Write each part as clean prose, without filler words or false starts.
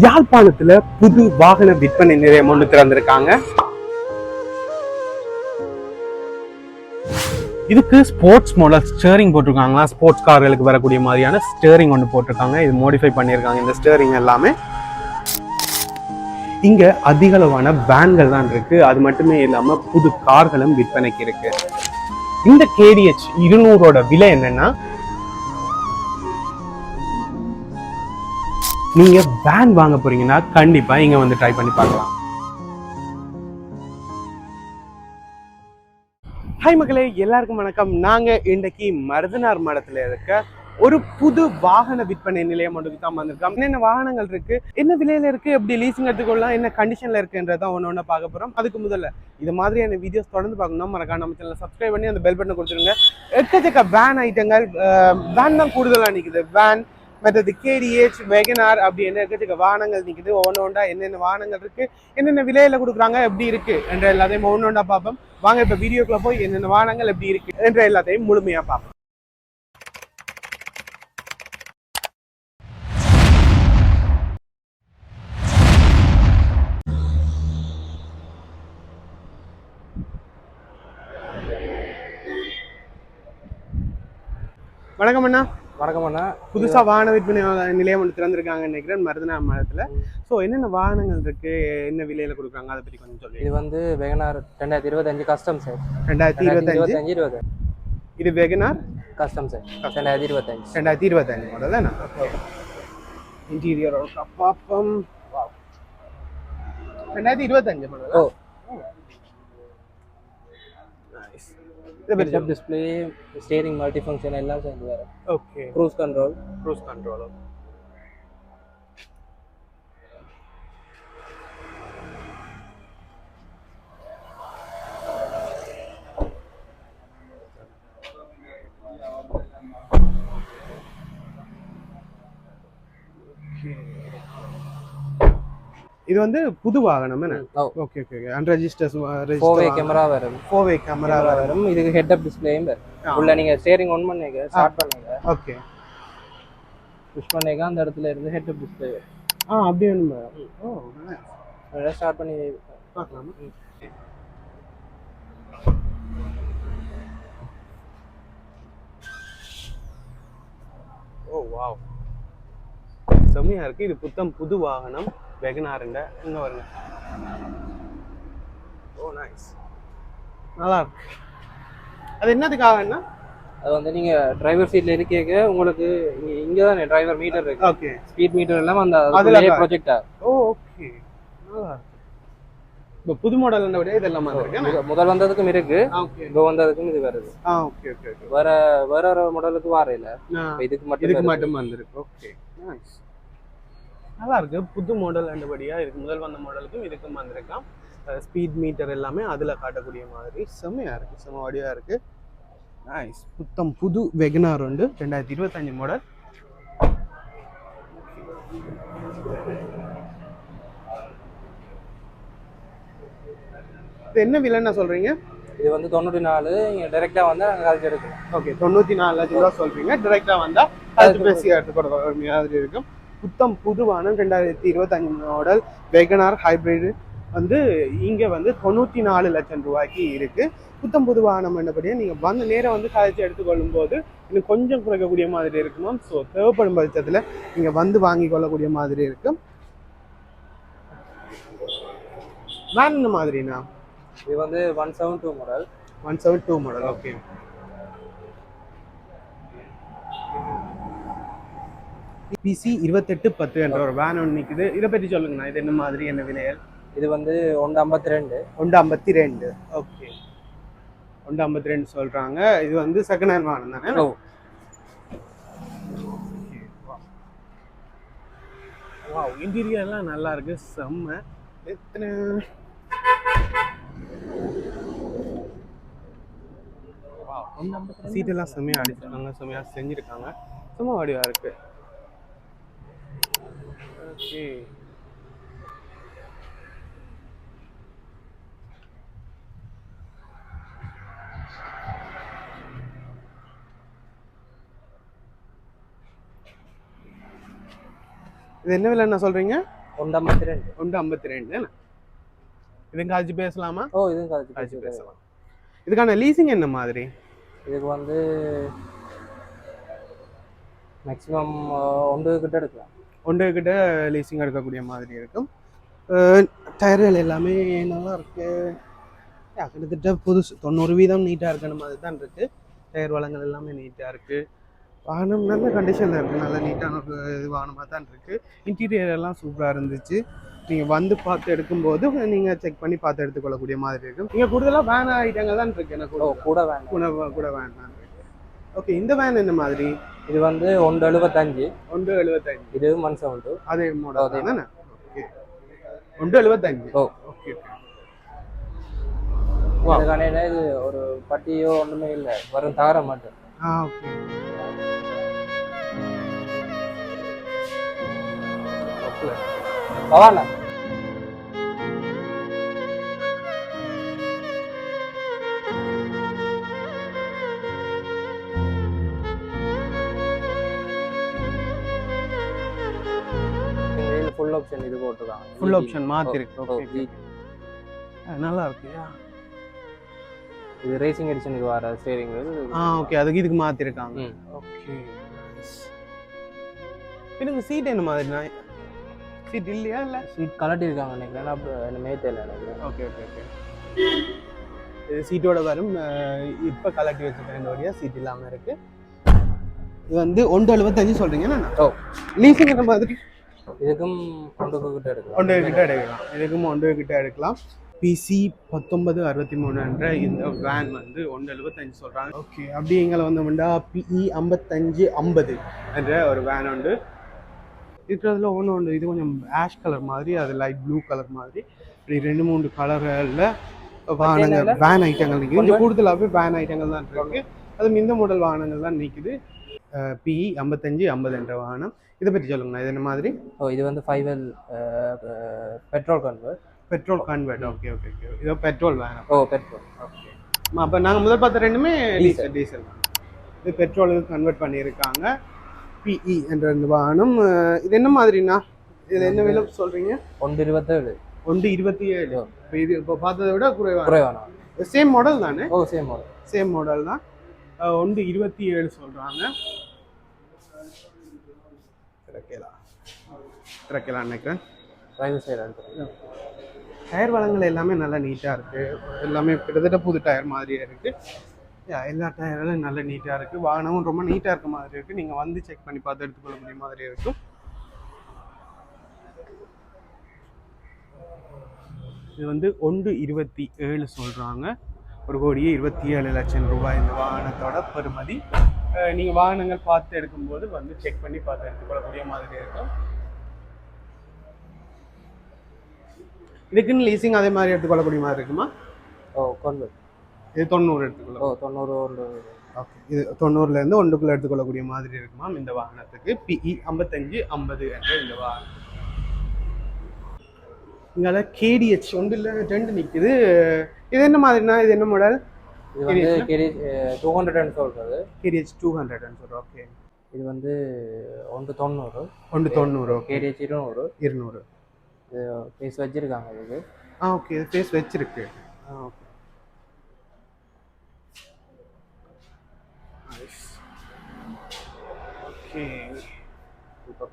யாழ்ப்பாணத்துல புது வாகன விற்பனை நிலையம் ஒன்று திறந்திருக்காங்க. இதுக்கு ஸ்போர்ட்ஸ் மாடல் ஸ்டேரிங் போட்டிருக்காங்களா, ஸ்போர்ட்ஸ் கார்களுக்கு வரக்கூடிய மாதிரியான ஸ்டேரிங் ஒன்று போட்டிருக்காங்க. இது மோடிஃபை பண்ணியிருக்காங்க. இந்த ஸ்டேரிங் எல்லாமே இங்க அதிகளவான வேன்கள் தான் இருக்கு. அது மட்டுமே இல்லாம புது கார்களும் விற்பனைக்கு இருக்கு. இந்த KDH 200ஓட விலை என்னன்னா, நீங்க வேன் வாங்க போறீங்கன்னா கண்டிப்பா இங்க வந்து ட்ரை பண்ணி பார்க்கலாம். ஹாய் மக்களே, எல்லாருக்கும் வணக்கம். நாங்க இன்றைக்கு மருதனார் மடத்துல இருக்க ஒரு புது வாகன விற்பனை நிலையம் ஒன்றுக்கு தான் வந்திருக்கோம். என்னென்ன வாகனங்கள் இருக்கு, என்ன விலையில இருக்கு, எப்படி லீசிங் எடுத்துக்கொள்ளலாம், என்ன கண்டிஷன்ல இருக்குன்றதான் ஒன்று ஒன்று பார்க்க போறோம். அதுக்கு முதல்ல இது மாதிரியான வீடியோஸ் தொடர்ந்து பார்க்கணும் மறக்காம நம்ம சேனலை சப்ஸ்கிரைப் பண்ணி அந்த பெல் பட்டனை கொடுத்துருங்க. எக்கச்சக்க வேன் ஐட்டங்கள், வேன் தான் கூடுதலாக நிற்குது. வேன் மற்றது KDH, வெகனார் அப்படி என்ன எக்கச்சக்க வாகனங்கள் நிற்குது. ஒவ்வொன்றா என்னென்ன வாகனங்கள் இருக்கு, என்னென்ன விலையில கொடுக்குறாங்க, எப்படி இருக்கு என்ற எல்லாத்தையும் ஒவ்வொன்றா பார்ப்போம். வாங்க இப்ப வீடியோக்குள்ள போய் என்னென்ன வாகனங்கள் எப்படி இருக்கு என்ற எல்லாத்தையும் முழுமையா பார்ப்போம். வணக்கம் அண்ணா. வணக்கம் அண்ணா. புதுசா வாகன விற்பனை நிலையம் ஒன்று திறந்திருக்காங்க நினைக்கிறேன் மருதனார் மடத்துல. ஸோ என்னென்ன வாகனங்கள் இருக்கு, என்ன விலையில கொடுக்குறாங்க, அதை பத்தி கொஞ்சம் சொல்லுங்க. இது வந்து வெகனார் 2025 கஸ்டம் சார். 2025. இது வெகனார் கஸ்டம் சார் 2025. 2025 மாடல் தானே? இன்டீரியர் பார்ப்போம். 2025 மாடல். Oh, nice. Display, steering, multi function எல்லாம் சேர்ந்து வர. ஓகே. Cruise control. இது வந்து புது வாகனம் என்ன? Okay okay okay. அன்ரெஜிஸ்டர்ஸ் 4-way கேமரா வரும். 4-way கேமரா வரும். இதுக்கு ஹெட் அப் டிஸ்ப்ளேயும் வரும். உள்ள நீங்க ஸ்டீரிங் ஆன் பண்ணீங்க, ஸ்டார்ட் பண்ணீங்க. ஓகே. புஷ் பண்ணீங்க, அந்த இடத்துல இருந்து ஹெட் அப் டிஸ்ப்ளே வரும். அப்படியே நம்ம ஓ நைஸ். ஸ்டார்ட் பண்ணி பார்க்கலாம். ஓ வாவ், செம்மையா இருக்கு. இது புது வாகனம் வெகனாருங்க. இங்க வருங்க. ஓ நைஸ், நல்லா இருக்கு. அது என்னதுக்காகன்னா, அது வந்து நீங்க டிரைவர் சீட்ல இருக்கீங்க, உங்களுக்கு இங்க தான் டிரைவர் மீட்டர் இருக்கு. ஓகே. ஸ்பீட் மீட்டர் எல்லாம் அந்த அதுல ப்ரொஜெக்ட் ஆகும். ஓ ஓகே, நல்லா இருக்கு. இப்போ புது மாடல்ல விட இதெல்லாம் வந்திருக்கு. முதல் வந்ததுக்கும் இருக்கு, ஓகே. இப்போ வந்ததுக்கும் இது வருது. Okay okay okay. வேற ஒரு மாடலுக்கு வாரையில இதுக்கு மட்டும் வந்திருக்கு. ஓகே நைஸ், நல்லா இருக்கு. புது மாடல் அண்டபடியா இருக்கு. முதல் வந்த மாடலுக்கும் இதுக்கும் வந்திருக்கான். ஸ்பீட் மீட்டர் எல்லாமே அதுல காட்டக்கூடிய மாதிரி செம்மையா இருக்கு, செம்ம வடிவா இருக்கு. நைஸ். புது வெகனார் உண்டு, 2025 மாடல். இது என்ன விலைன்னா சொல்றீங்க? இது வந்து 94. நீங்க டைரக்டா வந்தா நாங்க கால்சி எடுக்கலாம். ஓகே, 94 லட்சம் ரூபா சொல்றீங்க. டைரக்டா வந்தா அது பேசி எடுத்து கொடுக்குற மாதிரி இருக்கும். புதுவான 2025 மாடல் வெகனார் ஹைபிரிட் வந்து இங்க வந்து 94 லட்சம் ரூபாய்க்கு இருக்கு. புது வாகனம் என்னபடியா நீங்க வந்து நேரம் வந்து காய்ச்சி எடுத்துக்கொள்ளும் போது இன்னும் கொஞ்சம் குறைக்கக்கூடிய மாதிரி இருக்குமா. ஸோ தேவைப்படும் பட்சத்துல நீங்க வந்து வாங்கி கொள்ளக்கூடிய மாதிரி இருக்கும். வேன் இந்த மாதிரினா இது வந்து 172 மாடல். 172 மாடல். ஓகே. PC 2810 என்ற ஒரு வேன் ஒன்று நிற்குது. இதை பற்றி சொல்லுங்கண்ணா. இது என்ன மாதிரி, என்ன விலைகள்? இது வந்து 152. 152. ஓகே, 152 சொல்றாங்க. இது வந்து செகண்ட் ஹேண்ட் வாகனம் தானே? வாவ், இன்டீரியர் எல்லாம் நல்லா இருக்கு, செம்ம. எத்தனை சீட் எல்லாம் செம்மையா அடிச்சிருக்காங்க, செம்மையா செஞ்சிருக்காங்க, செம்ம வடிவா இருக்கு. ஓகே. இது என்ன விலை என்ன சொல்றீங்க? 152. 152 இதுவும் காய்ச்சி பேசலாமா? ஓ இதுவும் காய்ச்சி பேசலாம். இதுக்கான லீசிங் என்ன மாதிரி? இதுக்கு வந்து மேக்ஸிமம் 1 கிட்ட எடுக்கலாம். 1 கிட்ட லீசிங் எடுக்கக்கூடிய மாதிரி இருக்கும். டயர்கள் எல்லாமே நல்லா இருக்கு. கிட்டத்தட்ட புதுசு 90% நீட்டாக இருக்கிற மாதிரி தான் இருக்குது. டயர் வளங்கள் எல்லாமே நீட்டாக இருக்குது. வாகனம் நல்ல கண்டிஷனில் இருக்குது. நல்ல நீட்டான ஒரு இது வாகனமாக தான் இருக்குது. இன்டீரியர் எல்லாம் சூப்பராக இருந்துச்சு. நீங்கள் வந்து பார்த்து எடுக்கும்போது நீங்கள் செக் பண்ணி பார்த்து எடுத்துக்கொள்ளக்கூடிய மாதிரி இருக்கும். நீங்கள் கூடுதலாக வேன் ஐட்டங்கள் தான் இருக்குது. எனக்கு கூட வேன் கூட வேன் தான் இருக்குது. ஓகே, இந்த வேன் என்ன மாதிரி? இது வந்து 175. 175 இது 172. அதே மாடல் தானே? ஓகே, 175. ஓ ஓகே. இதுக்கான இது ஒரு பட்டியோ ஒன்றுமே இல்லை, வரும் தகர மாட்டேன். ஓகே. பவானா ஃபுல் ஆப்ஷன் இது போட்டுருக்காங்க. Full option மாத்திருக்கு. ஓகே, நல்லா இருக்குயா. இது ரேசிங் எடிஷனுக்கு வர ஸ்டீரிங் வீல். ஓகே, அதுக்கு இதுக்கு மாத்திருக்காங்க. ஓகே. இதுங்க சீட் என்ன மாதிரினா? சீட் இல்லையா? இல்ல சீட் கலட்டி இருக்காங்க நினைக்கிறேன். நான் மேத்தேல நினைக்கிறேன். Okay okay okay. இது சீட்டோட வரும். இப்போ கலட்டி வச்சிருக்கேன். இந்த வழியா சீட் இல்லாம இருக்கு. இது வந்து 175 சொல்றீங்க என்ன? ஓ லீசிங் என்ன மாதிரி? இதுக்கும் 1 கிட்ட எடுக்கலாம். 1 கிட்ட எடுக்கலாம். இதுக்கும் 1 கிட்ட எடுக்கலாம். பிசி 1963 என்ற இந்த வேன் வந்து 175 சொல்றாங்க. ஓகே, அப்படி எங்களை வந்தோம்னா பிஇ 5550 என்ற ஒரு வேன் உண்டு. இருக்கிறதுல ஒன்று இது கொஞ்சம் ஆஷ் கலர் மாதிரி, அது லைட் ப்ளூ கலர் மாதிரி, இப்படி 2-3 கலர்களில் வாகனங்கள் வேன் ஐட்டங்கள் நிற்குது. கொஞ்சம் கூடுதலாகவே வேன் ஐட்டங்கள் தான் இருக்கு. அதுவும் இந்த மாடல் வாகனங்கள் தான் நிற்குது. பிஇ 5550 என்ற வாகனம். இதை பற்றி சொல்லுங்கண்ணா, இது என்ன மாதிரி? இது வந்து 5L petrol convert. Petrol convert. Okay okay okay. இதோ பெட்ரோல் வேன். பெட்ரோல். ஓகே. அப்போ நாங்கள் முதல் பார்த்த ரெண்டுமே டீசல். இது பெட்ரோலுக்கு கன்வெர்ட் பண்ணியிருக்காங்க. பிஇ என்ற இந்த வாகனம். இது என்ன மாதிரிண்ணா? இதில் என்ன விலை சொல்கிறீங்க? 127. 127. இப்போ இது இப்போ பார்த்ததை விட குறைவான சேம் மாடல் தானே? சேம் மாடல் தான். 127 சொல்கிறாங்க. திறக்கலாம் நினைக்கிறேன். டயர் வளங்கள் எல்லாமே நல்லா நீட்டாக இருக்குது. எல்லாமே கிட்டத்தட்ட புது டயர் மாதிரியே இருக்குது. எல்லா டயர்களும் நல்லா நீட்டாக இருக்குது. வாகனமும் ரொம்ப நீட்டாக இருக்க மாதிரி இருக்குது. நீங்கள் வந்து செக் பண்ணி பார்த்து எடுத்துக்கொள்ளக்கூடிய மாதிரி இருக்கும். இது வந்து 127 சொல்கிறாங்க. 1,27,00,000 ரூபாய் இந்த வாகனத்தோட பெறுமதி. நீங்கள் வாகனங்கள் பார்த்து எடுக்கும்போது வந்து செக் பண்ணி பார்த்து எடுத்துக்கொள்ளக்கூடிய மாதிரி இருக்கும். இதுக்குன்னு லீசிங் அதே மாதிரி எடுத்துக்கொள்ளக்கூடிய மாதிரி இருக்குமா? கன்வெர்ட். இது 90 எடுத்துக்கொள்ளலாம். 90. ஓகே, இது 90லேருந்து 1க்குள்ள எடுத்துக்கொள்ளக்கூடிய மாதிரி இருக்குமா இந்த வாகனத்துக்கு? பிஇ 5550 என்ற இந்த வாகனம். இங்கே கேடிஹெச் 1 நிற்குது. இது என்ன மாதிரினா? இது என்ன மாடல்? இது வந்து கேடிஹெச் 200 சொல்றது. கேடிஹெச் 200 சொல்றோம். ஓகே. இது வந்து 190. 190. கேடிஹெச் 200. இது ஃபேஸ் வச்சிருக்காங்க இதுக்கு. ஓகே, இது ஃபேஸ் வச்சிருக்கு. ஓகே. ஓகே.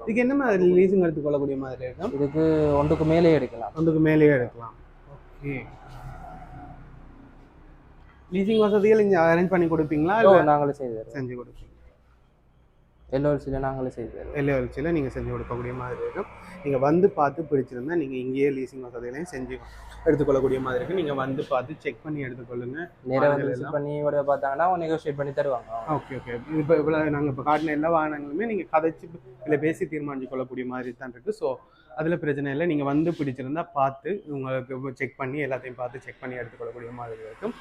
இதுக்கு என்ன மாதிரி லீசிங் எடுத்துக்கொள்ளக்கூடிய மாதிரி இருக்கும்? இதுக்கு 1க்கு மேலே எடுக்கலாம். 1க்கு மேலேயே எடுக்கலாம். ஓகே. லீசிங் வசதிகள் இங்கே அரேஞ்ச் பண்ணி கொடுப்பீங்களா? இல்லை நாங்களே செஞ்சு கொடுப்பீங்க? எல்ஓஎல்சியில் நாங்களே செய்து தருவோம். எல்ஓஎல்சியில் நீங்கள் செஞ்சு கொடுக்கக்கூடிய மாதிரி இருக்கும். நீங்கள் வந்து பார்த்து பிடிச்சிருந்தா நீங்கள் இங்கேயே லீசிங் வசதிகளையும் செஞ்சு எடுத்துக்கொள்ளக்கூடிய மாதிரி இருக்குது. நீங்கள் வந்து பார்த்து செக் பண்ணி எடுத்துக்கொள்ளுங்க. நேராக வந்து விசிட் பண்ணி பார்த்தாங்கன்னா அவங்க நெகோஷியேட் பண்ணி தருவாங்க. Okay okay. இப்போ இவ்வளோ நாங்கள் இப்போ காட்டின எல்லா வாகனங்களுமே நீங்கள் கதைச்சி இல்லை பேசி தீர்மானிச்சு கொள்ளக்கூடிய மாதிரி தான் இருக்குது. ஸோ அதில் பிரச்சனை இல்லை. நீங்கள் வந்து பிடிச்சிருந்தா பார்த்து உங்களுக்கு செக் பண்ணி எல்லாத்தையும் பார்த்து செக் பண்ணி எடுத்துக்கொள்ளக்கூடிய மாதிரி இருக்கும்.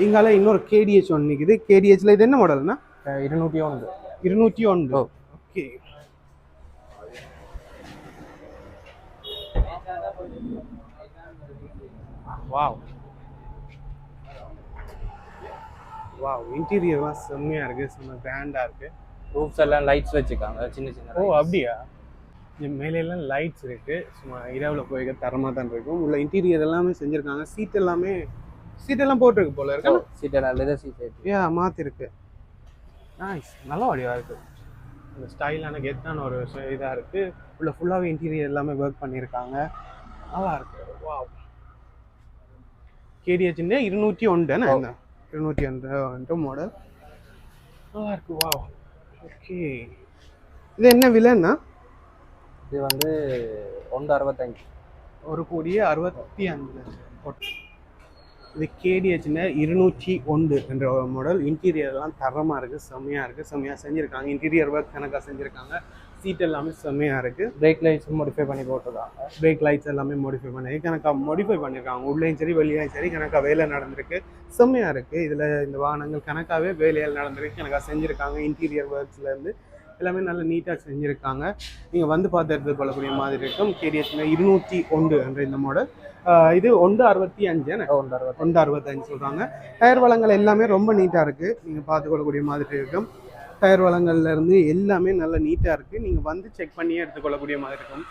இங்கால இன்னொரு கேடிஹெச் ஒன்று நிற்குது. கேடிஹெச்சில் இது என்ன மாடல்னா? 201. 201. ஓகே. வாவ் வாவ், இன்டீரியர்லாம் செம்மையாக இருக்குது. செம்ம கிராண்டாக இருக்குது. ரூஃப்ஸ் எல்லாம் லைட்ஸ் வச்சுருக்காங்க சின்ன சின்ன. அப்படியா? இங்கே மேலையெல்லாம் லைட்ஸ் இருக்குது, சும்மா இரவில் போய்க்க தரமாக தான் இருக்கும். உள்ள இன்டீரியர் எல்லாமே செஞ்சுருக்காங்க. சீட்டெல்லாம் போட்டிருக்கு போல இருக்கு. சீட்டெல்லாம் லெதர் சீட் மாற்றிருக்கு. நைஸ், நல்ல வடிவாக இருக்குது. அந்த ஸ்டைலான கெத்தான ஒரு இதாக இருக்குது. உள்ள ஃபுல்லாகவே இன்டீரியர் எல்லாமே ஒர்க் பண்ணியிருக்காங்க, நல்லா இருக்குது. வா, KDH 201 என்ன 201 மாடல், நல்லா இருக்கு. வா, ஓகே. இது என்ன விலைன்னா? இது வந்து 1.65, 1,65,00,000. இது KDH 201 என்ற மாடல். இன்டீரியர்லாம் தரமாக இருக்குது, செம்மையாக இருக்குது, செம்மையாக செஞ்சுருக்காங்க. இன்டீரியர் ஒர்க் கணக்காக செஞ்சுருக்காங்க. சீட் எல்லாமே செம்மையாக இருக்குது. பிரேக் லைட்ஸ் மாடிஃபை பண்ணி போட்டிருக்காங்க. பிரேக் லைட்ஸ் எல்லாமே மாடிஃபை பண்ணி கணக்காக மாடிஃபை பண்ணியிருக்காங்க. உள்ளேயும் சரி வெளியும் சரி கணக்காக வேலை நடந்திருக்கு, செம்மையாக இருக்குது. இதில் இந்த வாகனங்கள் கணக்காகவே வேலைகள் நடந்திருக்கு, கணக்காக செஞ்சுருக்காங்க. இன்டீரியர் ஒர்க்ஸ்லேருந்து எல்லாமே நல்ல நீட்டாக செஞ்சுருக்காங்க. நீங்கள் வந்து பார்த்து எடுத்து கொள்ளக்கூடிய மாதிரி இருக்கும். KDH 201 என்ற இந்த மாடல். இது 1.65 1.65 சொல்கிறாங்க. டயர் வளங்கள் எல்லாமே ரொம்ப நீட்டாக இருக்குது, நீங்கள் பார்த்துக்கொள்ளக்கூடிய மாதிரி இருக்கும். டயர் வளங்கள்லேருந்து எல்லாமே நல்ல நீட்டாக இருக்குது, நீங்கள் வந்து செக் பண்ணியே எடுத்துக்கொள்ளக்கூடிய மாதிரி இருக்கும்.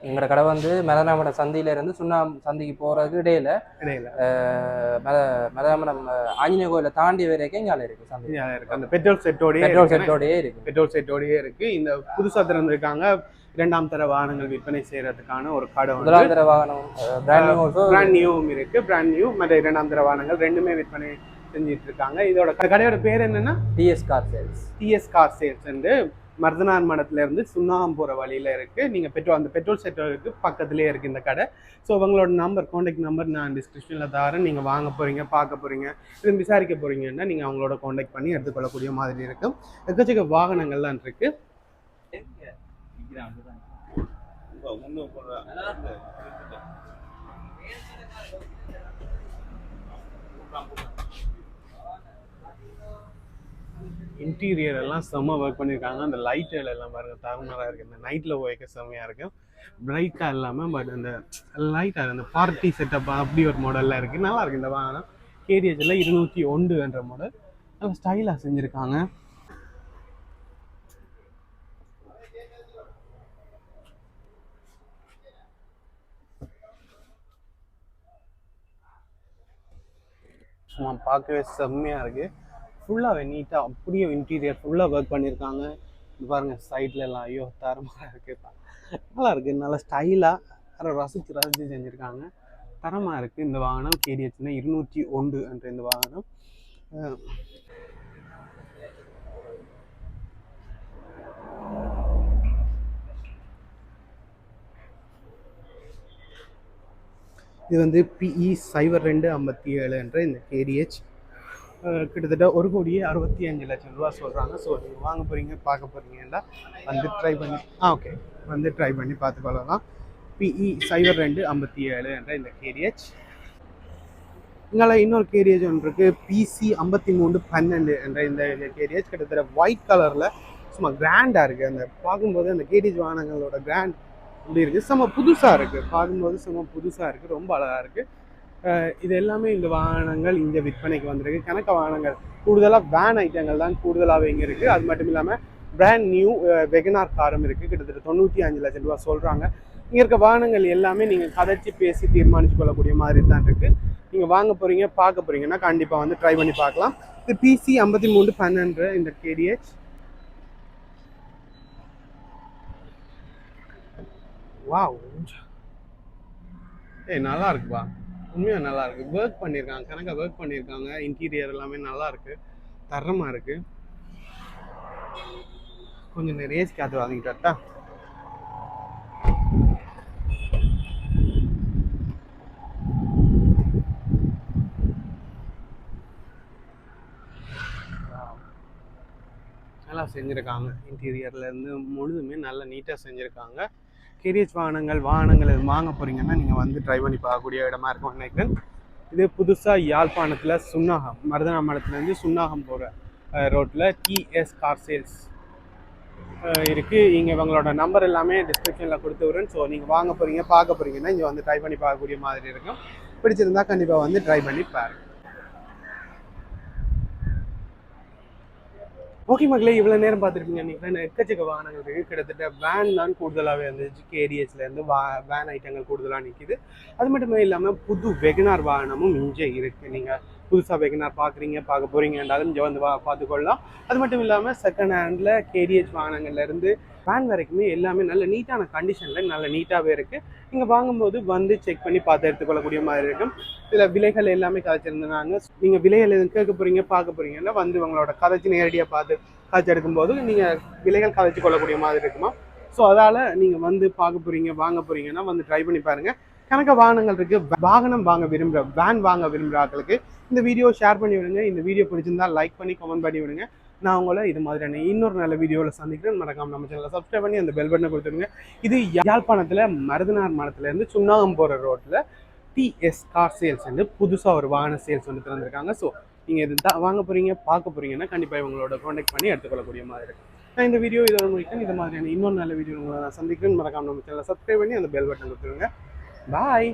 எங்களோட கடை வந்து மெதனாமடம் சந்தியிலேருந்து சுண்ணாம் சந்திக்கு போகிறதுக்கு இடையில மெதனாமடம் ஆஞ்சநேய கோயிலை தாண்டி வரைக்கும் இங்கே இருக்குது. சந்தி இருக்குது. அந்த பெட்ரோல் செட்டோடயே இருக்குது. இந்த புதுசாக திறந்துருக்காங்க. 2ஆம் தர வாகனங்கள் விற்பனை செய்யறதுக்கான ஒரு கடை. 1ஆம் தர வாகனம் பிராண்ட் நியூவும் இருக்கு. பிராண்ட் நியூ மற்ற 2ஆம் தர வாகனங்கள் ரெண்டுமே விற்பனை செஞ்சிட்டு இருக்காங்க. இதோட கடையோட பேர் என்னன்னா TS car sales. TS car sales வந்து மருதனார் மடத்துல இருந்து சுண்ணாகம் போற வழியில இருக்கு. நீங்க அந்த பெட்ரோல் செட்டருக்கு பக்கத்துலயே இருக்கு இந்த கடை. ஸோ உங்களோட கான்டாக்ட் நம்பர் நான் டிஸ்கிரிப்ஷன்ல தரேன். நீங்க வாங்க போறீங்க, பார்க்க போறீங்க, இது விசாரிக்க போறீங்கன்னா நீங்க அவங்களோட கான்டாக்ட் பண்ணி எடுத்துக்கொள்ளக்கூடிய மாதிரி இருக்கும். எக்கச்சக்க வாகனங்கள்லாம் இருக்கு. இன்டீரியர் எல்லாம் செம்ம ஒர்க் பண்ணியிருக்காங்க. அந்த லைட்டுகள் எல்லாம் பாருங்க தாறுமாறாக இருக்குது. இந்த நைட்டில் போய்க்க செம்மையாக இருக்கும். பிரைட்டாக இல்லாமல் பட் அந்த லைட்டாக அந்த பார்ட்டி செட்டப் அப்படி ஒரு மாடலில் இருக்குது, நல்லா இருக்குது. இந்த வாகனம் KDH 201 என்ற மாடல் நல்லா ஸ்டைலாக செஞ்சுருக்காங்க. சும்மா பார்க்கவே செம்மையாக இருக்குது. ஃபுல்லாகவே நீட்டாக அப்படியே இன்டீரியர் ஃபுல்லாக ஒர்க் பண்ணியிருக்காங்க. பாருங்கள் சைட்ல எல்லாம் ஐயோ தரமாக இருக்குது, நல்லா இருக்குது. நல்லா ஸ்டைலாக ரசித்து செஞ்சுருக்காங்க, தரமாக இருக்குது. இந்த வாகனம் KDH 201 என்ற இந்த வாகனம். இது வந்து PE 0257 என்ற இந்த KDH கிட்டத்தட்ட 1,65,00,000 ரூபா சொல்கிறாங்க. ஸோ நீங்கள் வாங்க போகிறீங்க, பார்க்க போகிறீங்கன்னா வந்து ட்ரை பண்ணி ட்ரை பண்ணி பார்த்துக்கொள்ளலாம். PE 0257 என்ற இந்த KDH. இங்கே இன்னொரு KDH ஒன்று இருக்குது, PC 5312 என்ற இந்த KDH. கிட்டத்தட்ட ஒயிட் கலரில் சும்மா கிராண்டாக இருக்குது. அந்த பார்க்கும்போது அந்த KDH வாகனங்களோட கிராண்ட் இப்படி இருக்குது, செம்ம புதுசாக இருக்குது. பார்க்கும்போது செம்ம புதுசாக இருக்குது, ரொம்ப அழகாக இருக்குது. இது எல்லாமே இந்த வாகனங்கள் இங்கே விற்பனைக்கு வந்திருக்கு. கணக்க வாகனங்கள் கூடுதலாக வேன் ஐட்டங்கள் தான் கூடுதலாகவே இங்கே இருக்குது. அது மட்டும் இல்லாமல் பிராண்ட் நியூ வெகனார் காரும் இருக்குது. கிட்டத்தட்ட 95,00,000 ரூபா சொல்கிறாங்க. இங்கே இருக்க வாகனங்கள் எல்லாமே நீங்கள் கதைச்சி பேசி தீர்மானித்து கொள்ளக்கூடிய மாதிரி தான் இருக்குது. நீங்கள் வாங்க போகிறீங்க, பார்க்க போகிறீங்கன்னா கண்டிப்பாக வந்து ட்ரை பண்ணி பார்க்கலாம். இது PC 5312 இந்த KDH. வாவ், நல்லா இருக்குப்பா, உண்மையாக நல்லா இருக்கு. ஒர்க் பண்ணியிருக்காங்க, கணக்காக ஒர்க் பண்ணியிருக்காங்க. இன்டீரியர் எல்லாமே நல்லா இருக்கு, தரமாக இருக்கு. கொஞ்சம் நிறைய காத்து வாங்கிட்டா. நல்லா செஞ்சுருக்காங்க. இன்டீரியர்லேருந்து முழுதுமே நல்லா நீட்டாக செஞ்சுருக்காங்க. KDH வாகனங்கள் வாங்க போகிறீங்கன்னா நீங்கள் வந்து ட்ரை பண்ணி பார்க்கக்கூடிய இடமா இருக்கும் நினைக்கிறேன். இது புதுசாக யாழ்ப்பாணத்தில் சுண்ணாகம், மருதனாமடத்துலேருந்து சுண்ணாகம் போகிற ரோட்டில் TS கார் சேல்ஸ் இருக்குது. இங்கே இவங்களோட நம்பர் எல்லாமே டிஸ்கிரிப்ஷனில் கொடுத்து விடுறேன். ஸோ நீங்கள் வாங்க போகிறீங்க, பார்க்க போகிறீங்கன்னா இங்கே வந்து ட்ரை பண்ணி பார்க்கக்கூடிய மாதிரி இருக்கும். பிடிச்சிருந்தா கண்டிப்பாக வந்து ட்ரை பண்ணி பாருங்கள். ஓகே மக்களே, இவ்வளோ நேரம் பார்த்துருப்பீங்க. நீங்கள் எக்கச்சக்க வாகனங்கள் இருக்குது. கிட்டத்தட்ட வேன் தான் கூடுதலாகவே இருந்துச்சு. கேடிஎஸ்லேருந்து வேன் ஐட்டங்கள் கூடுதலாக நிற்கிது. அது மட்டுமே இல்லாமல் புது வெகனார் வாகனமும் இங்கே இருக்குது. நீங்கள் புதுசாக வெகனார் பார்க்க போகிறீங்கன்றாலும் இங்கே வந்து பார்த்துக்கொள்ளலாம். அது மட்டும் இல்லாமல் செகண்ட் ஹேண்டில் கேடிஎஸ் வாகனங்கள்லேருந்து வேன் வரைக்குமே எல்லாமே நல்ல நீட்டான கண்டிஷனில் நல்ல நீட்டாகவே இருக்குது. நீங்கள் வாங்கும்போது வந்து செக் பண்ணி பார்த்து எடுத்துக்கொள்ளக்கூடிய மாதிரி இருக்கும். இதில் விலைகள் எல்லாமே கதைச்சிருந்தாங்க. நீங்கள் விலைகள் எதுவும் கேட்க போகிறீங்க பார்க்க போகிறீங்கன்னா வந்து உங்களோட கதைச்சி நேரடியாக பார்த்து காய்ச்சி எடுக்கும்போது நீங்கள் விலைகள் கதைச்சி கொள்ளக்கூடிய மாதிரி இருக்குமா. ஸோ அதால் நீங்கள் வந்து பார்க்க போகிறீங்க வாங்க போகிறீங்கன்னா வந்து ட்ரை பண்ணி பாருங்கள். கணக்க வாகனங்கள் இருக்குது. வாகனம் வாங்க விரும்புகிற வேன் வாங்க விரும்புகிற ஆட்களுக்கு இந்த வீடியோ ஷேர் பண்ணி விடுங்க. இந்த வீடியோ பிடிச்சிருந்தா லைக் பண்ணி கமெண்ட் பண்ணி விடுங்க. நான் உங்களை இது மாதிரியான இன்னொரு நல்ல வீடியோவில் சந்திக்கிறேன். மறக்காம நம்ம சேனலை சப்ஸ்கிரைப் பண்ணி அந்த பெல் பட்டனை கொடுத்துருங்க. இது யாழ்ப்பாணத்தில் மருதனார் மடத்துலேருந்து சுண்ணாகம் போகிற ரோட்டில் டிஎஸ் கார் சேல்ஸ் வந்து புதுசாக ஒரு வாகன சேல்ஸ் வந்து திறந்துருக்காங்க. ஸோ நீங்கள் இது தான் வாங்க போகிறீங்க பார்க்க போகிறீங்கன்னா கண்டிப்பாக இவங்களோட கான்டாக்ட் பண்ணி எடுத்துக்கொள்ளக்கூடிய மாதிரி இருக்கும். நான் இந்த வீடியோ இதோட முடிக்கிறேன். இது மாதிரியான இன்னொரு நல்ல வீடியோ உங்களை நான் சந்திக்கிறேன். மறக்காம நம்ம சேனலை சப்ஸ்கிரைப் பண்ணி அந்த பெல் பட்டன் கொடுத்துருங்க. பாய்.